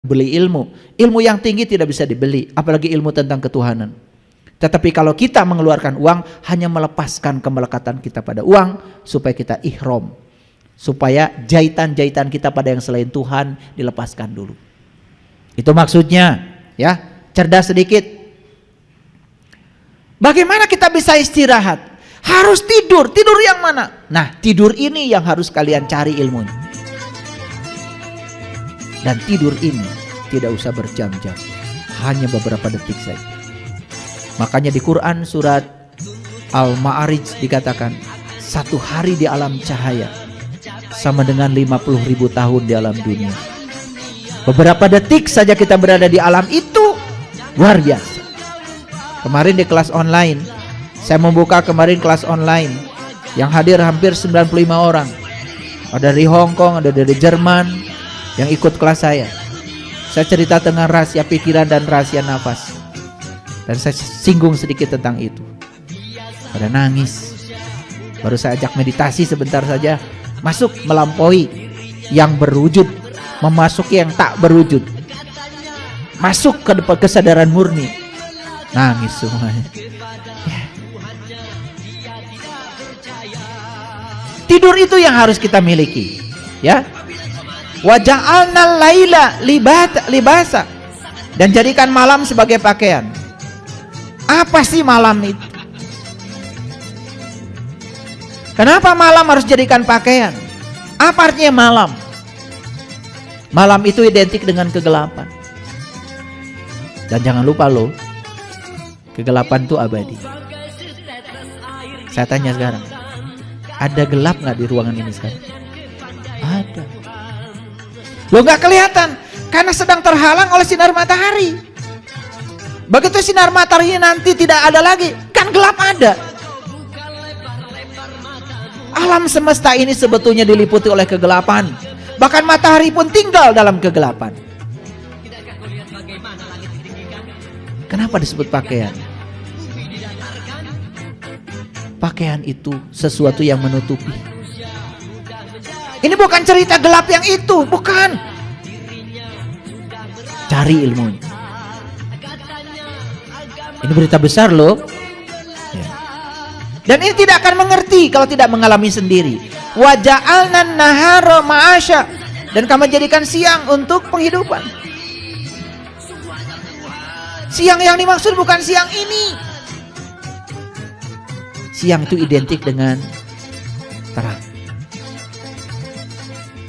beli ilmu. Ilmu yang tinggi tidak bisa dibeli, apalagi ilmu tentang ketuhanan. Tetapi kalau kita mengeluarkan uang, hanya melepaskan kemelekatan kita pada uang, supaya kita ihram, supaya jahitan-jahitan kita pada yang selain Tuhan dilepaskan dulu. Itu maksudnya, ya. Cerdas sedikit. Bagaimana kita bisa istirahat? Harus tidur. Tidur yang mana? Nah, tidur ini yang harus kalian cari ilmunya. Dan tidur ini tidak usah berjam-jam, hanya beberapa detik saja. Makanya di Quran surat Al-Ma'arij dikatakan, satu hari di alam cahaya sama dengan 50.000 tahun di alam dunia. Beberapa detik saja kita berada di alam itu, luar biasa. Kemarin di kelas online, saya membuka kemarin kelas online, yang hadir hampir 95 orang. Ada dari Hong Kong, ada dari Jerman yang ikut kelas saya. Saya cerita tentang rahasia pikiran dan rahasia nafas, dan saya singgung sedikit tentang itu. Pada nangis. Baru saya ajak meditasi sebentar saja, masuk melampaui yang berwujud, memasuki yang tak berwujud, masuk ke depan kesadaran murni. Nangis semuanya. Tidur itu yang harus kita miliki, ya. Wa ja'alnal laila libasa, dan jadikan malam sebagai pakaian. Apa sih malam itu? Kenapa malam harus jadikan pakaian? Apa artinya malam? Malam itu identik dengan kegelapan. Dan jangan lupa loh, kegelapan itu abadi. Saya tanya sekarang, ada gelap nggak di ruangan ini sekarang? Ada. Lo nggak kelihatan karena sedang terhalang oleh sinar matahari. Begitu sinar matahari nanti tidak ada lagi, kan gelap ada. Alam semesta ini sebetulnya diliputi oleh kegelapan. Bahkan matahari pun tinggal dalam kegelapan. Kenapa disebut pakaian? Pakaian itu sesuatu yang menutupi. Ini bukan cerita gelap yang itu, bukan. Cari ilmunya. Ini berita besar loh. Ya. Dan ini tidak akan mengerti kalau tidak mengalami sendiri. Wa ja'alnan nahara ma'asya, dan kami jadikan siang untuk penghidupan. Siang yang dimaksud bukan siang ini. Siang itu identik dengan terang.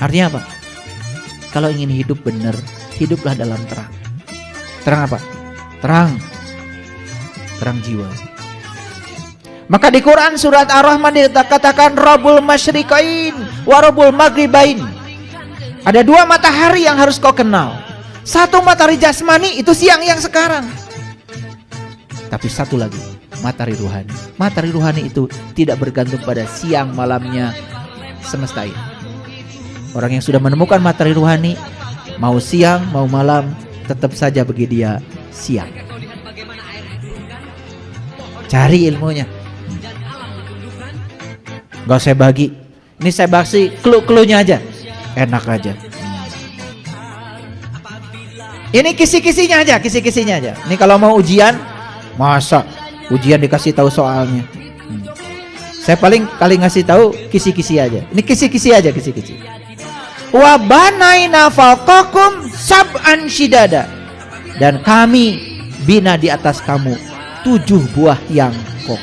Artinya apa? Kalau ingin hidup benar, hiduplah dalam terang. Terang apa? Terang jiwa. Maka di Quran surat Ar-Rahman dikatakan Rabbul Masyriqain wa Rabbul Maghribain. Ada dua matahari yang harus kau kenal. Satu matahari jasmani, itu siang yang sekarang. Tapi satu lagi, matahari ruhani. Matahari ruhani itu tidak bergantung pada siang malamnya semesta ini. Orang yang sudah menemukan matahari ruhani, mau siang mau malam tetap saja bagi dia siang. Cari ilmunya. Gak saya bagi. Ini saya bagi clue-cluenya aja. Enak aja. Ini kisi-kisinya aja. Ini kalau mau ujian, masa ujian dikasih tahu soalnya. Saya paling kali ngasih tahu kisi-kisi aja. Ini kisi-kisi aja, kisi-kisi. Wa banaina fawqakum sab'an shidada, dan kami bina di atas kamu 7 buah yang kokoh.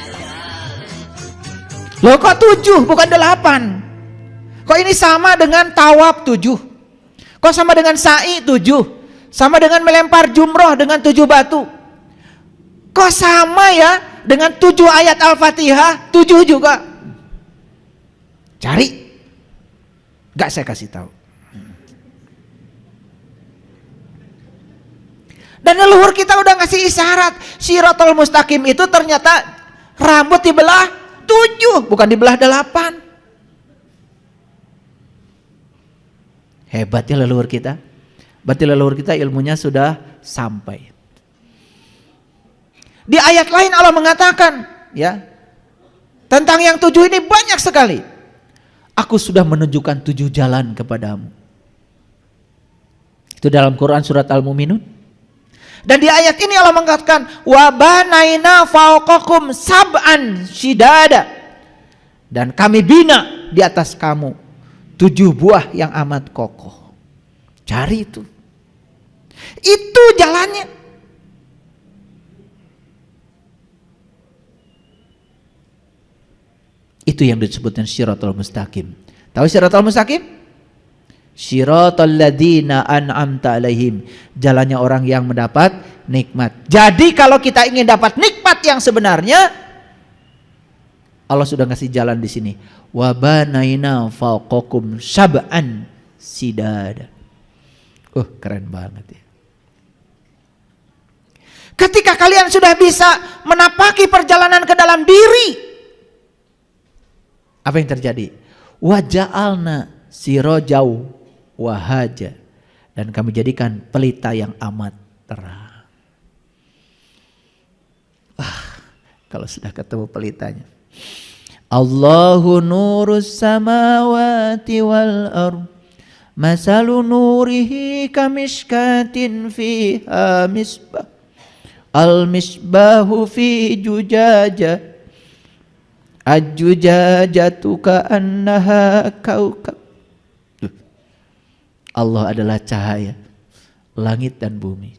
Loh kok 7 bukan 8? Kok ini sama dengan tawaf 7? Kok sama dengan sa'i 7? Sama dengan melempar jumroh dengan 7 batu? Kok sama ya dengan 7 ayat Al-Fatihah 7 juga? Cari. Gak saya kasih tahu. Dan leluhur kita udah ngasih isyarat. Shiratal Mustaqim itu ternyata rambut dibelah 7, bukan dibelah 8. Hebat ya leluhur kita. Berarti leluhur kita ilmunya sudah sampai. Di ayat lain Allah mengatakan, ya, tentang yang 7 ini banyak sekali. Aku sudah menunjukkan 7 jalan kepadamu. Itu dalam Quran surat Al-Mu'minun. Dan di ayat ini Allah mengatakan wa banaina fawqakum sab'an shidada. Dan kami bina di atas kamu 7 buah yang amat kokoh. Cari itu. Itu jalannya. Itu yang disebutkan Shiratal Mustaqim. Tahu Shiratal Mustaqim? Shiratal ladzina an'amta alaihim. Jalannya orang yang mendapat nikmat. Jadi kalau kita ingin dapat nikmat yang sebenarnya, Allah sudah ngasih jalan di sini. Wa banaina fawqakum sab'an sidada. Keren banget ya. Ketika kalian sudah bisa menapaki perjalanan ke dalam diri, apa yang terjadi? Wa ja'alna sirajau wahaja. Dan kami jadikan pelita yang amat terang. Kalau sudah ketemu pelitanya. Allahu nurus samawati wal ardh. Masalu nurihi kamishkatin fiha misbah. Al misbahu fi jujajah. Ajujajatu ka'annaha kaukab. Allah adalah cahaya langit dan bumi.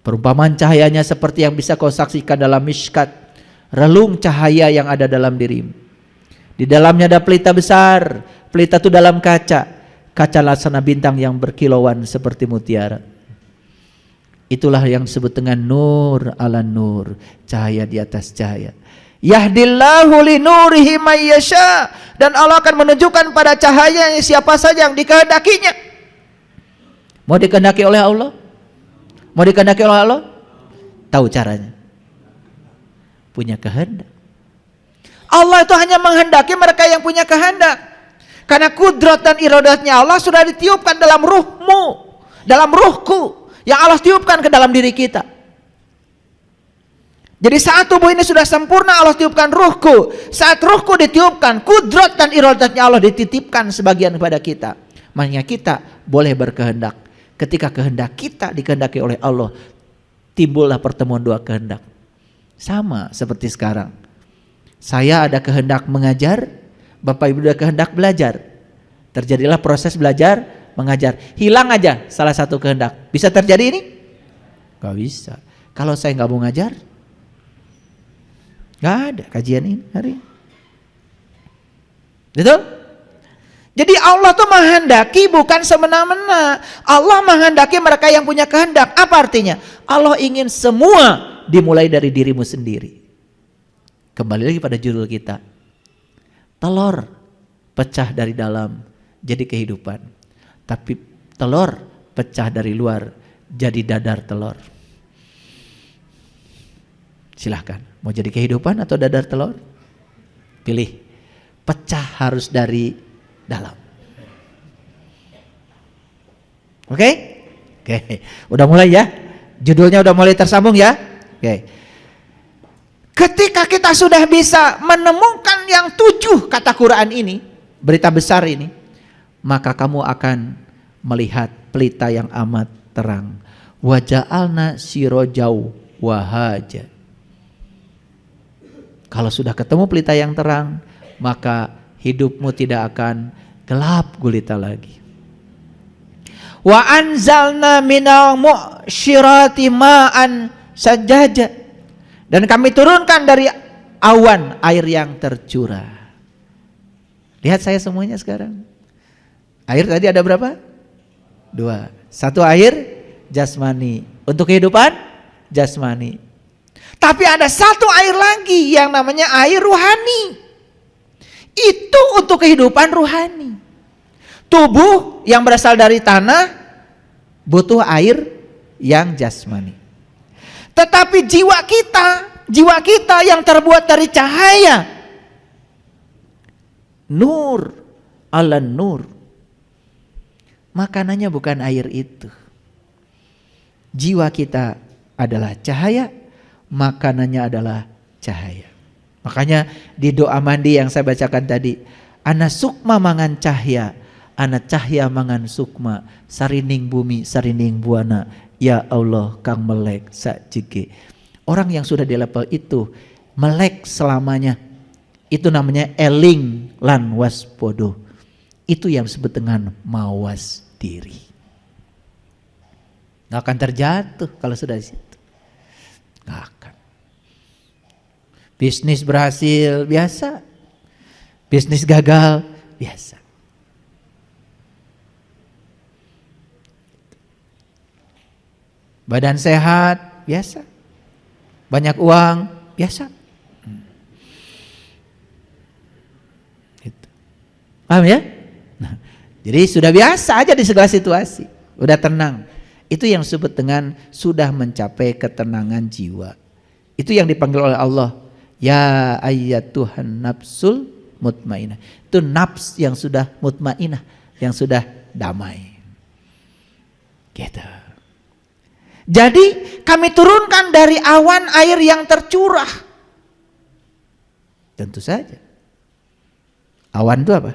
Perumpamaan cahayanya seperti yang bisa kau saksikan dalam mishkat, relung cahaya yang ada dalam dirimu. Di dalamnya ada pelita besar. Pelita itu dalam kaca. Kaca laksana bintang yang berkilauan seperti mutiara. Itulah yang disebut dengan nur ala nur, cahaya di atas cahaya. Yahdillahu li nurihi may yasha, dan Allah akan menunjukkan pada cahayanya siapa saja yang dikehendakinya. Mau dikehendaki oleh Allah? Mau dikehendaki oleh Allah? Tahu caranya. Punya kehendak. Allah itu hanya menghendaki mereka yang punya kehendak. Karena kudrat dan iradatnya Allah sudah ditiupkan dalam ruhmu, dalam ruhku, yang Allah tiupkan ke dalam diri kita. Jadi saat tubuh ini sudah sempurna, Allah tiupkan ruhku. Saat ruhku ditiupkan, kudrat dan iradatnya Allah dititipkan sebagian kepada kita. Makanya kita boleh berkehendak. Ketika kehendak kita dikehendaki oleh Allah, timbullah pertemuan dua kehendak. Sama seperti sekarang. Saya ada kehendak mengajar, Bapak Ibu ada kehendak belajar. Terjadilah proses belajar, mengajar. Hilang aja salah satu kehendak. Bisa terjadi ini? Gak bisa. Kalau saya gak mau ngajar, gak ada kajian ini hari ini. Betul? Jadi Allah tuh menghendaki bukan semena-mena. Allah menghendaki mereka yang punya kehendak. Apa artinya? Allah ingin semua dimulai dari dirimu sendiri. Kembali lagi pada judul kita. Telur pecah dari dalam jadi kehidupan. Tapi telur pecah dari luar jadi dadar telur. Silahkan. Mau jadi kehidupan atau dadar telur? Pilih. Pecah harus dari dalam. Oke? Oke. Udah mulai ya? Judulnya udah mulai tersambung ya? Oke. Ketika kita sudah bisa menemukan yang 7 kata Quran ini, berita besar ini, maka kamu akan melihat pelita yang amat terang. Wa ja'alna sirajau wahaja. Kalau sudah ketemu pelita yang terang, maka hidupmu tidak akan gelap gulita lagi. Wa anzalna minal mu'syirati ma'an sajjaja. Dan kami turunkan dari awan air yang tercurah. Lihat saya semuanya sekarang. Air tadi ada berapa? 2. Satu air jasmani. Untuk kehidupan jasmani. Tapi ada satu air lagi yang namanya air ruhani. Itu untuk kehidupan ruhani. Tubuh yang berasal dari tanah butuh air yang jasmani. Tetapi jiwa kita yang terbuat dari cahaya, nur ala nur, makanannya bukan air itu. Jiwa kita adalah cahaya, makanannya adalah cahaya. Makanya di doa mandi yang saya bacakan tadi, ana sukma mangan cahya, ana cahya mangan sukma, sarining bumi, sarining buana, ya Allah kang melek sajege. Orang yang sudah di level itu melek selamanya, itu namanya eling lan waspodo. Itu yang disebut dengan mawas diri. Gak akan terjatuh kalau sudah di situ. Gak akan. Bisnis berhasil biasa, bisnis gagal biasa. Badan sehat biasa, banyak uang biasa. Gitu. Paham ya? Nah, jadi sudah biasa aja di segala situasi, udah tenang. Itu yang disebut dengan sudah mencapai ketenangan jiwa. Itu yang dipanggil oleh Allah, ya ayyatuhan nafsul mutmainah. Itu nafs yang sudah mutmainah, yang sudah damai. Gitu. Jadi kami turunkan dari awan air yang tercurah. Tentu saja. Awan itu apa?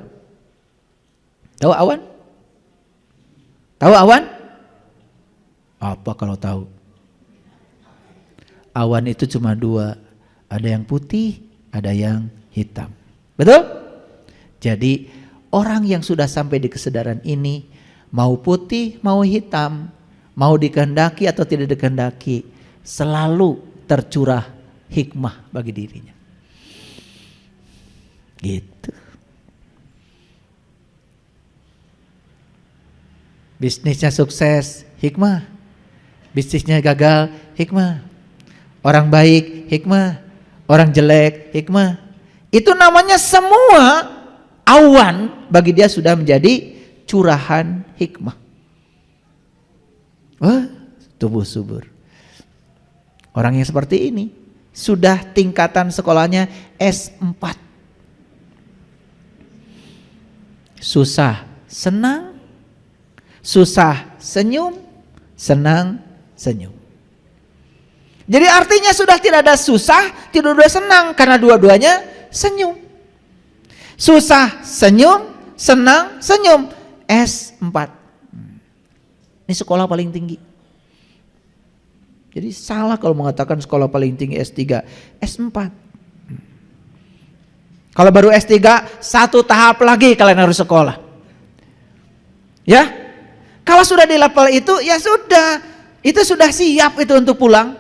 Tahu awan? Tahu awan? Apa kalau tahu? Awan itu cuma dua. Ada yang putih, ada yang hitam. Betul? Jadi orang yang sudah sampai di kesadaran ini, mau putih, mau hitam, mau dikehendaki atau tidak dikehendaki, selalu tercurah hikmah bagi dirinya. Gitu. Bisnisnya sukses, hikmah. Bisnisnya gagal, hikmah. Orang baik, hikmah. Orang jelek, hikmah. Itu namanya semua awan bagi dia sudah menjadi curahan hikmah. Wah, tubuh subur. Orang yang seperti ini sudah tingkatan sekolahnya S4. Susah, senang. Susah, senyum. Senang, senyum. Jadi artinya sudah tidak ada susah, tidak ada senang, karena dua-duanya senyum. Susah, senyum, senang, senyum. S4. Ini sekolah paling tinggi. Jadi salah kalau mengatakan sekolah paling tinggi S3, S4. Kalau baru S3, satu tahap lagi kalian harus sekolah. Ya? Kalau sudah di level itu, ya sudah. Itu sudah siap itu untuk pulang.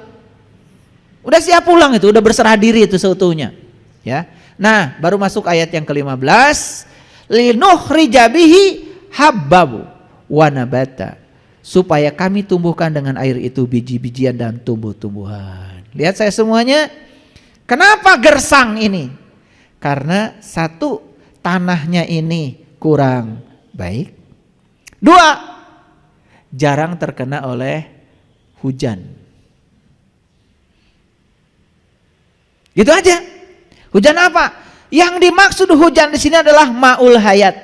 Udah siap pulang itu, udah berserah diri itu seutuhnya. Ya. Nah, baru masuk ayat yang ke-15. Linukhrija bihi habbabu wa nabata. Supaya kami tumbuhkan dengan air itu biji-bijian dan tumbuh-tumbuhan. Lihat saya semuanya. Kenapa gersang ini? Karena satu, tanahnya ini kurang baik. Dua, jarang terkena oleh hujan. Gitu aja. Hujan apa? Yang dimaksud hujan di sini adalah ma'ul hayat.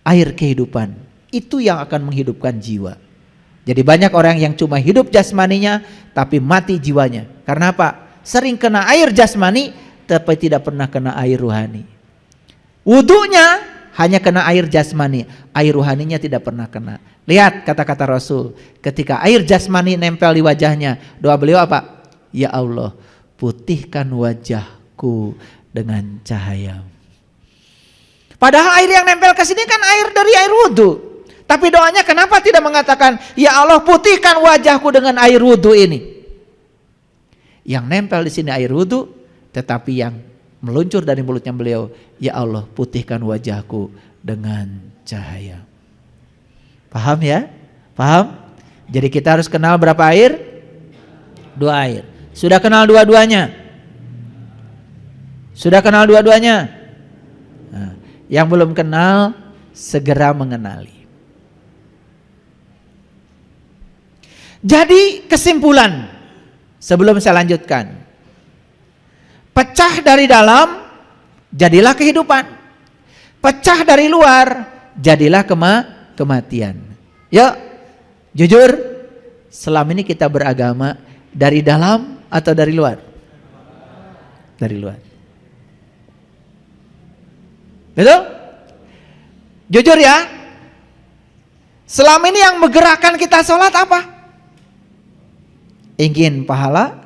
Air kehidupan. Itu yang akan menghidupkan jiwa. Jadi banyak orang yang cuma hidup jasmaninya tapi mati jiwanya. Karena apa? Sering kena air jasmani tapi tidak pernah kena air ruhani. Wudunya hanya kena air jasmani, air ruhaninya tidak pernah kena. Lihat kata-kata Rasul, ketika air jasmani nempel di wajahnya, doa beliau apa? Ya Allah, putihkan wajahku dengan cahaya. Padahal air yang nempel ke sini kan air dari air wudhu. Tapi doanya kenapa tidak mengatakan, ya Allah putihkan wajahku dengan air wudhu ini? Yang nempel di sini air wudhu, tetapi yang meluncur dari mulutnya beliau, ya Allah putihkan wajahku dengan cahaya. Paham ya? Paham? Jadi kita harus kenal berapa air? 2 air. Sudah kenal dua-duanya? Sudah kenal dua-duanya? Nah, yang belum kenal segera mengenali. Jadi kesimpulan sebelum saya lanjutkan, pecah dari dalam jadilah kehidupan, pecah dari luar jadilah kematian. Yuk, jujur, selama ini kita beragama dari dalam atau dari luar? Dari luar. Betul? Jujur ya. Selama ini yang menggerakkan kita sholat apa? Ingin pahala,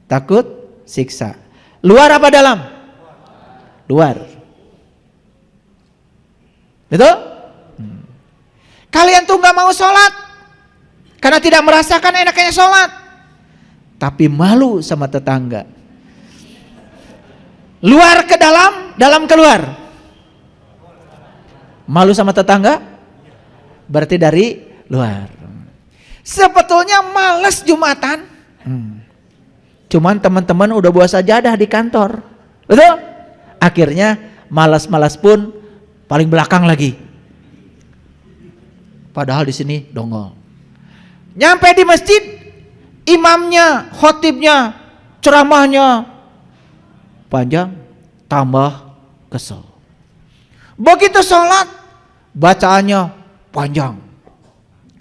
takut siksa. Luar apa dalam? Luar. Betul? Kalian tuh gak mau sholat karena tidak merasakan enaknya sholat, tapi malu sama tetangga. Luar ke dalam, dalam keluar. Malu sama tetangga berarti dari luar. Sebetulnya males Jumatan, cuman teman-teman udah bawa sajadah di kantor, betul? Akhirnya malas-malas pun paling belakang lagi. Padahal di sini dongol. Nyampe di masjid, imamnya, khotibnya, ceramahnya panjang, tambah kesel. Begitu sholat, bacaannya panjang,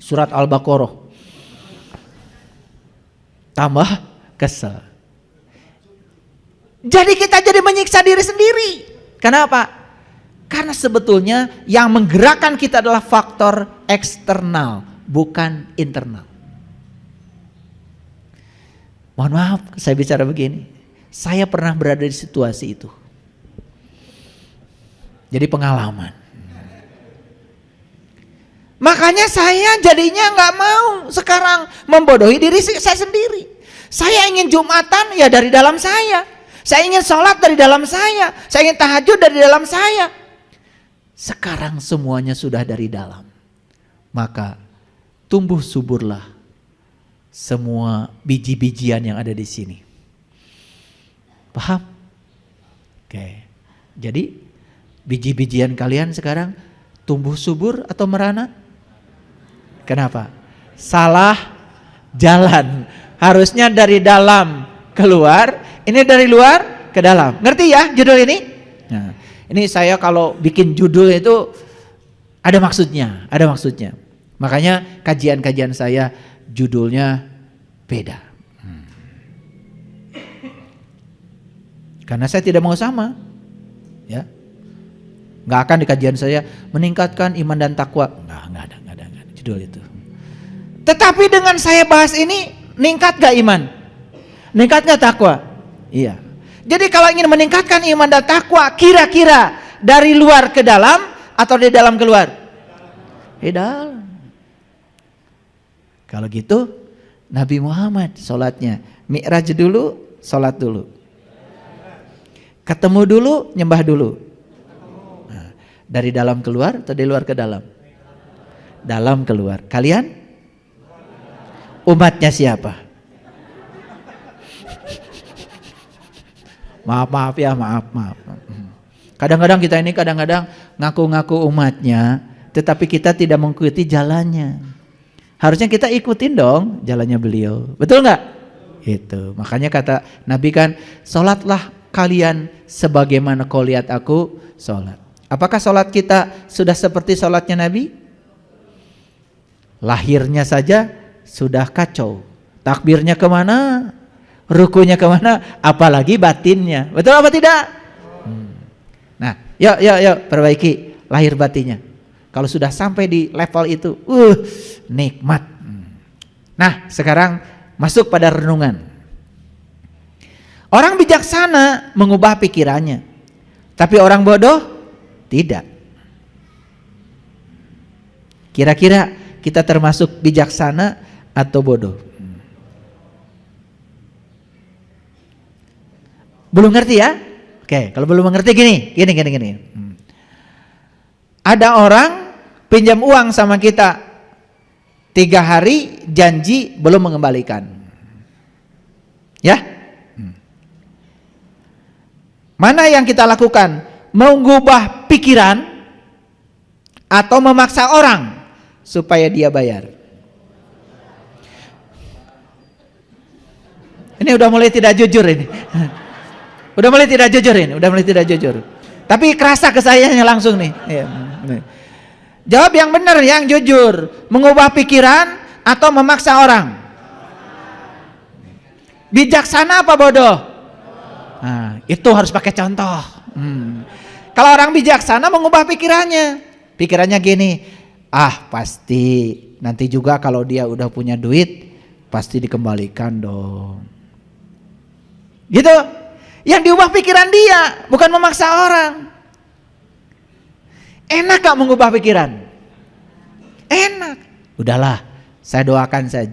surat Al-Baqarah, tambah kesel. Jadi kita jadi menyiksa diri sendiri. Kenapa? Karena sebetulnya yang menggerakkan kita adalah faktor eksternal, bukan internal. Mohon maaf saya bicara begini, saya pernah berada di situasi itu. Jadi pengalaman. Makanya saya jadinya nggak mau sekarang membodohi diri saya sendiri. Saya ingin Jumatan ya dari dalam saya. Saya ingin sholat dari dalam saya. Saya ingin tahajud dari dalam saya. Sekarang semuanya sudah dari dalam. Maka tumbuh suburlah semua biji-bijian yang ada di sini. Paham? Oke. Jadi biji-bijian kalian sekarang tumbuh subur atau merana? Kenapa? Salah jalan. Harusnya dari dalam keluar, ini dari luar ke dalam. Ngerti ya judul ini? Nah, ini saya kalau bikin judul itu ada maksudnya, ada maksudnya. Makanya kajian-kajian saya judulnya beda. Karena saya tidak mau sama, ya. Nggak akan di kajian saya meningkatkan iman dan takwa. Nggak ada judul itu. Tetapi dengan saya bahas ini, meningkat gak iman? Meningkat gak takwa? Iya. Jadi kalau ingin meningkatkan iman dan takwa, kira-kira dari luar ke dalam atau dari dalam keluar? Di dalam. Kalau gitu Nabi Muhammad sholatnya mi'raj dulu, sholat dulu. Ketemu dulu, nyembah dulu. Nah, dari dalam keluar atau dari luar ke dalam? Dalam keluar. Kalian? Umatnya siapa? Maaf ya, maaf. Kadang-kadang kita ini ngaku-ngaku umatnya, tetapi kita tidak mengikuti jalannya. Harusnya kita ikutin dong jalannya beliau. Betul nggak? Itu. Makanya kata Nabi kan, sholatlah kalian sebagaimana kau lihat aku sholat. Apakah sholat kita sudah seperti sholatnya Nabi? Lahirnya saja sudah kacau. Takbirnya kemana? Rukunya kemana? Apalagi batinnya. Betul apa tidak? Nah, yuk perbaiki lahir batinnya. Kalau sudah sampai di level itu, nikmat. Nah, sekarang masuk pada renungan. Orang bijaksana mengubah pikirannya, tapi orang bodoh tidak. Kira-kira kita termasuk bijaksana atau bodoh? Belum ngerti ya? Oke, kalau belum mengerti gini. Ada orang pinjam uang sama kita 3 hari, janji belum mengembalikan. Ya? Mana yang kita lakukan? Mengubah pikiran atau memaksa orang supaya dia bayar? Ini udah mulai tidak jujur ini. Udah mulai tidak jujur. Tapi kerasa ke sayanya langsung nih. Jawab yang benar, yang jujur. Mengubah pikiran atau memaksa orang? Bijaksana apa bodoh? Nah, itu harus pakai contoh. Kalau orang bijaksana mengubah pikirannya. Pikirannya gini, pasti nanti juga kalau dia udah punya duit pasti dikembalikan dong. Gitu. Yang diubah pikiran dia, bukan memaksa orang. Enak gak mengubah pikiran? Enak. Udahlah, saya doakan saja.